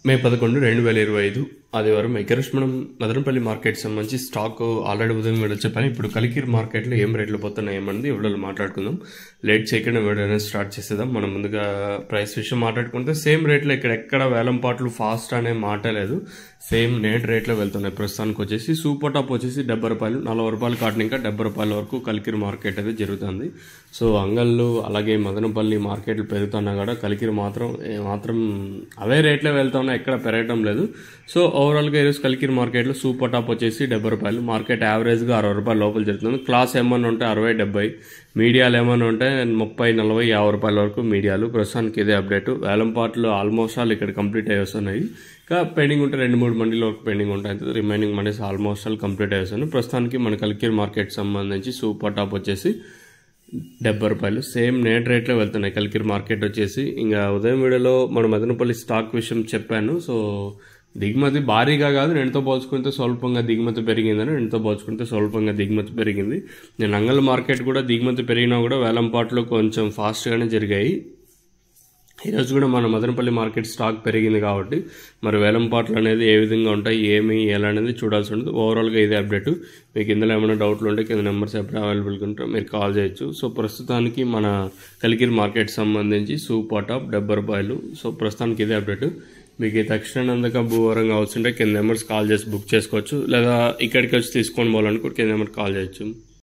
మే 11, 2025 ఆదివారం ఈరోజు మనం మదనపల్లి మార్కెట్ సంబంధించి స్టాక్ ఆల్రెడీ ఉదయం వీడియో చెప్పాను. ఇప్పుడు కలికిరి మార్కెట్లో ఏం రేట్లు పోతున్నాయి ఏమన్నది వీడియోలో మాట్లాడుకుందాం. లేట్ చేయకుండా వీడియో స్టార్ట్ చేసేద్దాం. మనం ముందుగా ప్రైస్ విషయం మాట్లాడుకుంటే సేమ్ రేట్లో ఎక్కడ వేలం పాటలు ఫాస్ట్ అనే మాట లేదు. సేమ్ నేట్ రేట్లో వెళ్తున్నాయి. ప్రస్తుతానికి వచ్చేసి సూపర్ టాప్ వచ్చేసి 70 రూపాయలు, 40 రూపాయలు కాటన్ ఇంకా 70 రూపాయల వరకు కలికిరి మార్కెట్ అయితే జరుగుతుంది. సో అంగళ్ళు అలాగే మదనపల్లి మార్కెట్లు పెరుగుతున్నా కూడా కలికిరి మాత్రం అవే రేట్లో వెళ్తున్నా ఎక్కడ పెరగటం లేదు. సో ఓవరాల్గా ఈరోజు కలికిరి మార్కెట్లో సూపర్ టాప్ వచ్చేసి 70 రూపాయలు, మార్కెట్ యావరేజ్గా 60 రూపాయల లోపల జరుగుతుంది. క్లాస్ ఏమన్నా ఉంటే 60-70, మీడియాలు ఏమన్నా ఉంటే 30-40-50 రూపాయల వరకు మీడియాలు. ప్రస్తుతానికి ఇదే అప్డేట్. వేలం పాటలు ఆల్మోస్ట్ ఆల్ ఇక్కడ కంప్లీట్ అయ్యి వస్తున్నాయి. ఇంకా పెండింగ్ ఉంటే 2-3 మండీల వరకు పెండింగ్ ఉంటాయి. Remaining mandis almost all complete అయ్యి వస్తున్నాయి. ప్రస్తుతానికి మన కలికిరి మార్కెట్ సంబంధించి సూపర్ టాప్ వచ్చేసి 70 రూపాయలు సేమ్ నేట్ రేట్లో వెళ్తున్నాయి. కలికిరి మార్కెట్ వచ్చేసి ఇంకా ఉదయం వీడియోలో మన మదనపల్లి స్టాక్ విషయం చెప్పాను. సో దిగుమతి భారీగా కాదు, రెండుతో పోల్చుకుంటే స్వల్పంగా దిగుమతి పెరిగిందని, రెండుతో పోల్చుకుంటే స్వల్పంగా దిగుమతి పెరిగింది. నేను అంగల్ మార్కెట్ కూడా దిగుమతి పెరిగినా కూడా వేలంపాట్లు కొంచెం ఫాస్ట్గానే జరిగాయి. ఈరోజు కూడా మన మదనపల్లి మార్కెట్ స్టాక్ పెరిగింది కాబట్టి మరి వేలంపాట్లు అనేది ఏ విధంగా ఉంటాయి, ఎలా అనేది చూడాల్సి ఉంటుంది. ఓవరాల్గా ఇదే అప్డేట్. మీకు ఇందులో ఏమైనా డౌట్లు ఉంటే కింద నెంబర్స్ ఎప్పుడు అవైలబుల్గా ఉంటే మీరు కాల్ చేయొచ్చు. సో ప్రస్తుతానికి మన కలికిరి మార్కెట్ సంబంధించి సూపర్ టాప్ 70 రూపాయలు. సో ప్రస్తుతానికి ఇదే అప్డేట్. మీకు తక్షణ అందక భూవరంగా అవుతుంటే కింద నెంబర్స్ కాల్ చేసి బుక్ చేసుకోవచ్చు, లేదా ఇక్కడికి వచ్చి తీసుకొని పోవాలనుకుంటే కింద నెంబర్ కాల్ చేయొచ్చు.